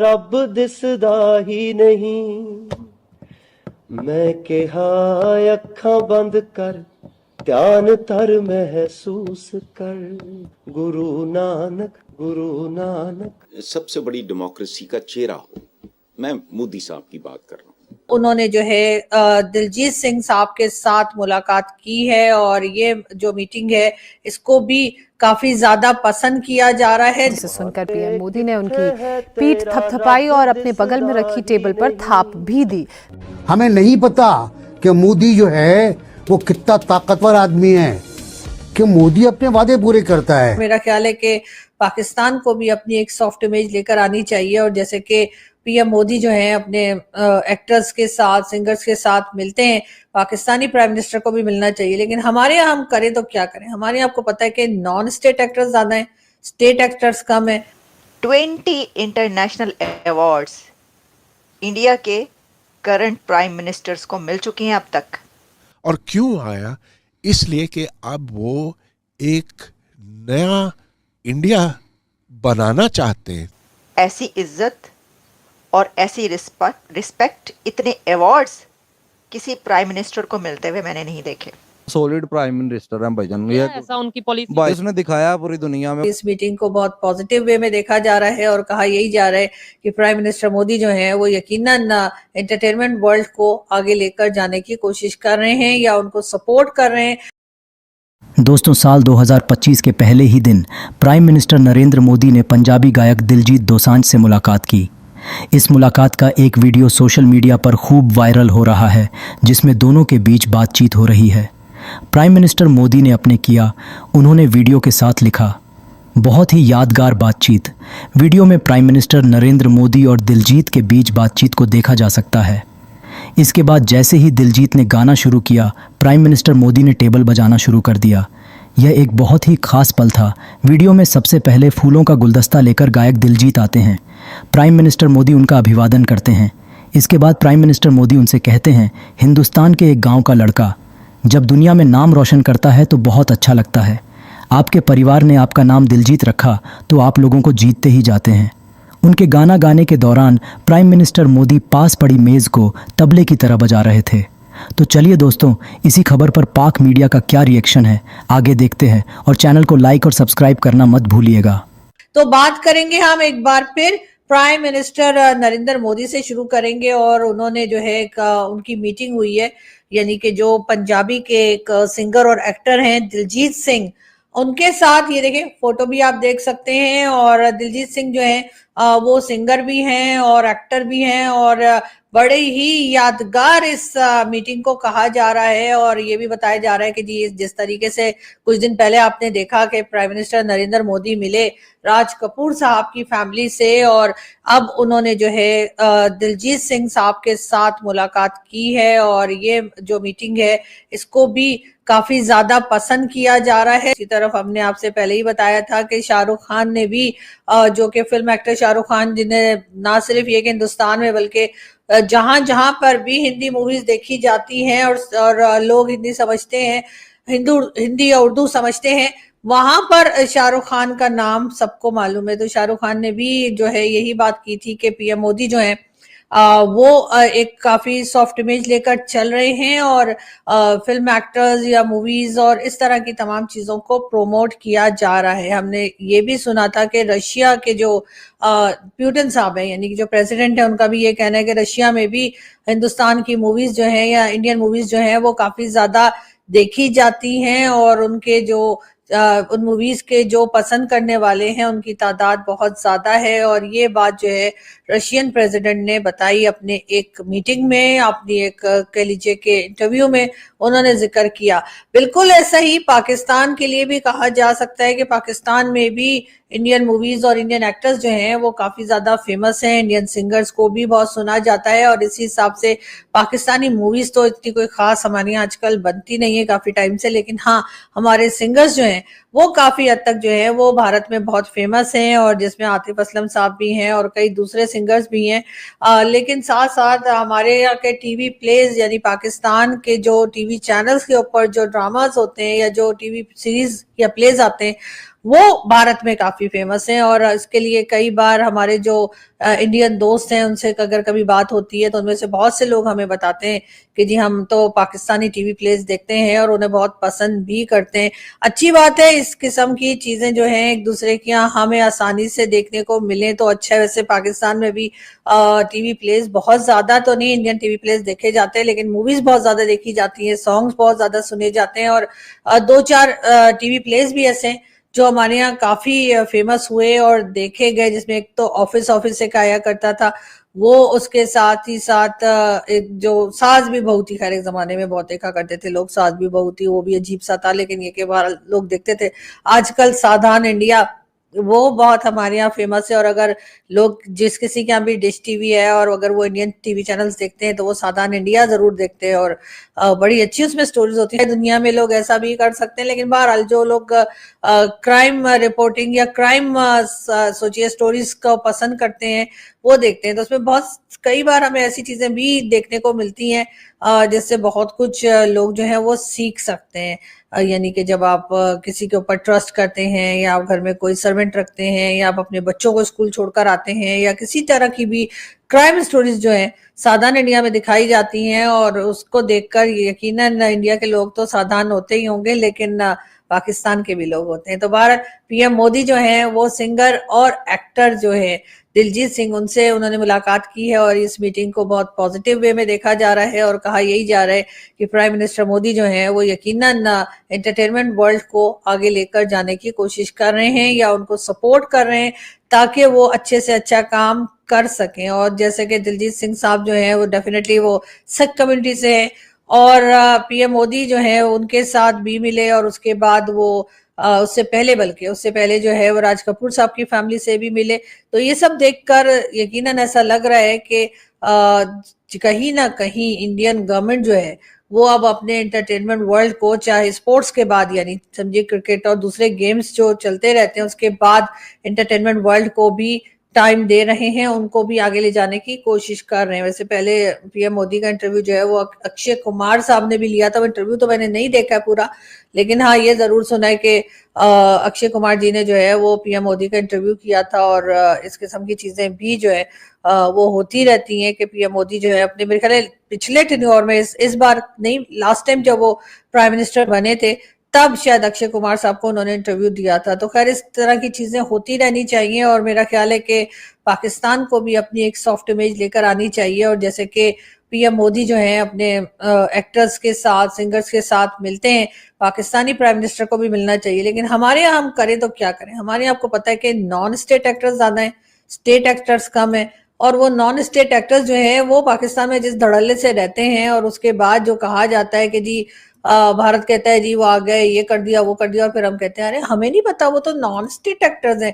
रब दिसदा ही नहीं, मैं कहा अखां बंद कर, ध्यान तर महसूस कर, गुरु नानक गुरु नानक। सबसे बड़ी डेमोक्रेसी का चेहरा हो, मैं मोदी साहब की बात कर रहा हूँ। उन्होंने जो है दिलजीत सिंह साहब के साथ मुलाकात की है और ये जो मीटिंग है इसको भी काफी ज्यादा पसंद किया जा रहा है। जिसे सुनकर पीएम मोदी ने उनकी पीठ थपथपाई और अपने बगल में रखी टेबल पर थाप भी दी। हमें नहीं पता कि मोदी जो है वो कितना ताकतवर आदमी है, कि मोदी अपने वादे पूरे करता है। मेरा ख्याल है कि पाकिस्तान को भी अपनी एक सॉफ्ट इमेज लेकर आनी चाहिए और जैसे कि पीएम मोदी जो है अपने एक्टर्स के साथ, सिंगर्स के साथ मिलते हैं, पाकिस्तानी प्राइम मिनिस्टर को भी मिलना चाहिए। लेकिन हमारे यहाँ हम करें तो क्या करें? हमारे यहाँ आपको पता है कि नॉन स्टेट एक्टर्स ज्यादा हैं, स्टेट एक्टर्स कम है। 20 इंटरनेशनल अवार्ड्स इंडिया के करंट प्राइम मिनिस्टर्स को मिल चुकी हैं अब तक। और क्यों आया? इसलिए कि अब वो एक नया इंडिया बनाना चाहते हैं। ऐसी इज्जत और ऐसी रिस्पेक्ट इतने अवार्ड्स किसी प्राइम मिनिस्टर को मिलते हुए मैंने नहीं देखे। सॉलिड प्राइम मिनिस्टर हैं भाईजान, ये ऐसा उनकी पॉलिसी इसने दिखाया पूरी दुनिया में। इस मीटिंग को बहुत पॉजिटिव वे में देखा जा रहा है और कहा यही जा रहा है कि प्राइम मिनिस्टर मोदी जो है वो यकीनन एंटरटेनमेंट वर्ल्ड को आगे लेकर जाने की कोशिश कर रहे हैं या उनको सपोर्ट कर रहे हैं। दोस्तों, साल 2025 के पहले ही दिन प्राइम मिनिस्टर नरेंद्र मोदी ने पंजाबी गायक दिलजीत दोसांझ से मुलाकात की। इस मुलाकात का एक वीडियो सोशल मीडिया पर खूब वायरल हो रहा है, जिसमें दोनों के बीच बातचीत हो रही है। प्राइम मिनिस्टर मोदी ने अपने किया, उन्होंने वीडियो के साथ लिखा। बहुत ही यादगार बातचीत। वीडियो में प्राइम मिनिस्टर नरेंद्र मोदी और दिलजीत के बीच बातचीत को देखा जा सकता है। इसके बाद जैसे ही दिलजीत ने गाना शुरू किया, प्राइम मिनिस्टर मोदी ने टेबल बजाना शुरू कर दिया। यह एक बहुत ही खास पल था। वीडियो में सबसे पहले फूलों का गुलदस्ता लेकर गायक दिलजीत आते हैं। प्राइम मिनिस्टर मोदी उनका अभिवादन करते हैं। इसके बाद प्राइम मिनिस्टर मोदी उनसे कहते हैं, हिंदुस्तान के एक गांव का लड़का जब दुनिया में नाम रोशन करता है तो बहुत अच्छा लगता है। आपके परिवार ने आपका नाम दिलजीत रखा तो आप लोगों को जीतते ही जाते हैं। उनके गाना गाने के दौरान प्राइम मिनिस्टर मोदी पास पड़ी मेज़ को तबले की तरह बजा रहे थे। तो चलिए दोस्तों, इसी खबर पर पाक मीडिया का क्या रिएक्शन है आगे देखते हैं और चैनल को लाइक और सब्सक्राइब करना मत भूलिएगा। तो बात करेंगे हम एक बार फिर प्राइम मिनिस्टर नरेंद्र मोदी से शुरू करेंगे और उन्होंने जो है उनकी मीटिंग हुई है, यानी कि जो पंजाबी के एक सिंगर और एक्टर हैं दिलजीत सिंह, उनके साथ ये देखें फोटो भी आप देख सकते हैं। और दिलजीत सिंह जो है वो सिंगर भी हैं और एक्टर भी हैं और बड़े ही यादगार इस मीटिंग को कहा जा रहा है। और ये भी बताया जा रहा है कि जी जिस तरीके से कुछ दिन पहले आपने देखा कि प्राइम मिनिस्टर नरेंद्र मोदी मिले राज कपूर साहब की फैमिली से और अब उन्होंने जो है दिलजीत सिंह साहब के साथ मुलाकात की है और ये जो मीटिंग है इसको भी काफी ज्यादा पसंद किया जा रहा है। इसी तरफ हमने आपसे पहले ही बताया था कि शाहरुख खान ने भी जो कि फिल्म एक्टर शाहरुख खान, जिन्हें ना सिर्फ ये कि हिंदुस्तान में बल्कि जहां जहां पर भी हिंदी मूवीज देखी जाती हैं और लोग हिंदी समझते हैं, हिंदी या उर्दू समझते हैं, वहां पर शाहरुख खान का नाम सबको मालूम है। तो शाहरुख खान ने भी जो है यही बात की थी कि पीएम मोदी जो है वो एक काफी सॉफ्ट इमेज लेकर चल रहे हैं और फिल्म एक्टर्स या मूवीज और इस तरह की तमाम चीजों को प्रोमोट किया जा रहा है। हमने ये भी सुना था कि रशिया के जो पुतिन साहब है, यानी कि जो प्रेसिडेंट है, उनका भी ये कहना है कि रशिया में भी हिंदुस्तान की मूवीज जो है या इंडियन मूवीज जो है वो काफी ज्यादा देखी जाती हैं और उनके जो उन मूवीज के जो पसंद करने वाले हैं उनकी तादाद बहुत ज्यादा है। और ये बात जो है रशियन प्रेसिडेंट ने बताई अपने एक मीटिंग में, अपनी एक कह लीजिए कि इंटरव्यू में उन्होंने जिक्र किया। बिल्कुल ऐसा ही पाकिस्तान के लिए भी कहा जा सकता है कि पाकिस्तान में भी इंडियन मूवीज और इंडियन एक्टर्स जो हैं वो काफी ज्यादा फेमस हैं, इंडियन सिंगर्स को भी बहुत सुना जाता है और इसी हिसाब से पाकिस्तानी मूवीज तो इतनी कोई खास हमारी यहाँ आजकल बनती नहीं है काफी टाइम से, लेकिन हाँ हमारे सिंगर्स जो हैं वो काफी हद तक जो है वो भारत में बहुत फेमस हैं और जिसमें आतिफ असलम साहब भी हैं और कई दूसरे सिंगर्स भी हैं। लेकिन साथ साथ हमारे यहाँ के टीवी प्लेज, यानी पाकिस्तान के जो टीवी चैनल्स के ऊपर जो ड्रामास होते हैं या जो टीवी सीरीज या प्लेज आते हैं, वो भारत में काफी फेमस हैं। और इसके लिए कई बार हमारे जो इंडियन दोस्त हैं उनसे अगर कभी बात होती है तो उनमें से बहुत से लोग हमें बताते हैं कि जी हम तो पाकिस्तानी टीवी प्लेस देखते हैं और उन्हें बहुत पसंद भी करते हैं। अच्छी बात है, इस किस्म की चीजें जो हैं एक दूसरे की यहाँ हमें आसानी से देखने को मिले तो अच्छा है। वैसे पाकिस्तान में भी टीवी प्लेस बहुत ज्यादा तो नहीं, इंडियन टीवी प्लेस देखे जाते हैं, लेकिन मूवीज बहुत ज्यादा देखी जाती हैं, सॉन्ग्स बहुत ज्यादा सुने जाते हैं। और 2-4 टीवी प्लेस भी ऐसे हैं जो हमारे यहाँ काफी फेमस हुए और देखे गए, जिसमें एक तो ऑफिस एक आया करता था वो, उसके साथ ही साथ एक जो सास भी बहू थी, खैर एक जमाने में बहुत देखा करते थे लोग सास भी बहू थी, वो भी अजीब सा था लेकिन ये के बार लोग देखते थे। आजकल सावधान इंडिया वो बहुत हमारे यहाँ फेमस है। और अगर लोग जिस किसी के यहाँ भी डिश टीवी है और अगर वो इंडियन टीवी चैनल्स देखते हैं तो वो सावधान इंडिया जरूर देखते हैं और बड़ी अच्छी उसमें स्टोरीज होती है। दुनिया में लोग ऐसा भी कर सकते हैं, लेकिन बहरहाल जो लोग क्राइम रिपोर्टिंग या क्राइम सोचिए स्टोरीज को पसंद करते हैं वो देखते हैं, तो उसमें बहुत कई बार हमें ऐसी चीजें भी देखने को मिलती हैं जिससे बहुत कुछ लोग जो है वो सीख सकते हैं। यानी कि जब आप किसी के ऊपर ट्रस्ट करते हैं या आप घर में कोई सर्वेंट रखते हैं या आप अपने बच्चों को स्कूल छोड़कर आते हैं या किसी तरह की भी क्राइम स्टोरीज जो है सावधान इंडिया में दिखाई जाती हैं और उसको देखकर यकीनन इंडिया के लोग तो सावधान होते ही होंगे, लेकिन पाकिस्तान के भी लोग होते हैं। तो भारत पीएम मोदी जो हैं वो सिंगर और एक्टर जो है दिलजीत सिंह, उनसे उन्होंने मुलाकात की है और इस मीटिंग को बहुत पॉजिटिव वे में देखा जा रहा है और कहा यही जा रहा है कि प्राइम मिनिस्टर मोदी जो हैं वो यकीनन एंटरटेनमेंट वर्ल्ड को आगे लेकर जाने की कोशिश कर रहे हैं या उनको सपोर्ट कर रहे हैं ताकि वो अच्छे से अच्छा काम कर सकें। और जैसे कि दिलजीत सिंह साहब जो हैं वो डेफिनेटली वो सिख कम्युनिटी से हैं और पीएम मोदी जो है उनके साथ भी मिले और उसके बाद वो उससे पहले जो है वो राज कपूर साहब की फैमिली से भी मिले। तो ये सब देखकर यकीनन ऐसा लग रहा है कि कहीं ना कहीं इंडियन गवर्नमेंट जो है वो अब अपने एंटरटेनमेंट वर्ल्ड को, चाहे स्पोर्ट्स के बाद यानी समझिए क्रिकेट और दूसरे गेम्स जो चलते रहते हैं उसके बाद एंटरटेनमेंट वर्ल्ड को भी टाइम दे रहे हैं, उनको भी आगे ले जाने की कोशिश कर रहे हैं। वैसे पहले पीएम मोदी का इंटरव्यू जो है वो अक्षय कुमार साहब ने भी लिया था, वो इंटरव्यू तो मैंने नहीं देखा है पूरा, लेकिन हाँ ये जरूर सुना है कि अक्षय कुमार जी ने जो है वो पीएम मोदी का इंटरव्यू किया था। और इस किस्म की चीजें भी जो है वो होती रहती हैं कि पीएम मोदी जो है अपने, मेरे ख्याल पिछले टेन्योर में, इस बार नहीं, लास्ट टाइम जब वो प्राइम मिनिस्टर बने थे तब शायद अक्षय कुमार साहब को उन्होंने इंटरव्यू दिया था। तो खैर इस तरह की चीजें होती रहनी चाहिए और मेरा ख्याल है कि पाकिस्तान को भी अपनी एक सॉफ्ट इमेज लेकर आनी चाहिए। और जैसे कि पीएम मोदी जो है अपने एक्टर्स के साथ, सिंगर्स के साथ मिलते हैं, पाकिस्तानी प्राइम मिनिस्टर को भी मिलना चाहिए। लेकिन हमारे यहाँ हम करें तो क्या करें, हमारे यहाँ आपको पता है कि नॉन स्टेट एक्टर्स ज्यादा हैं, स्टेट एक्टर्स कम है। और वो नॉन स्टेट एक्टर्स जो हैं वो पाकिस्तान में जिस धड़ल्ले से रहते हैं और उसके बाद जो कहा जाता है कि जी भारत कहता है जी वो आ गए, ये कर दिया वो कर दिया, और फिर हम कहते हैं अरे हमें नहीं पता, वो तो नॉन स्टेट एक्टर्स हैं।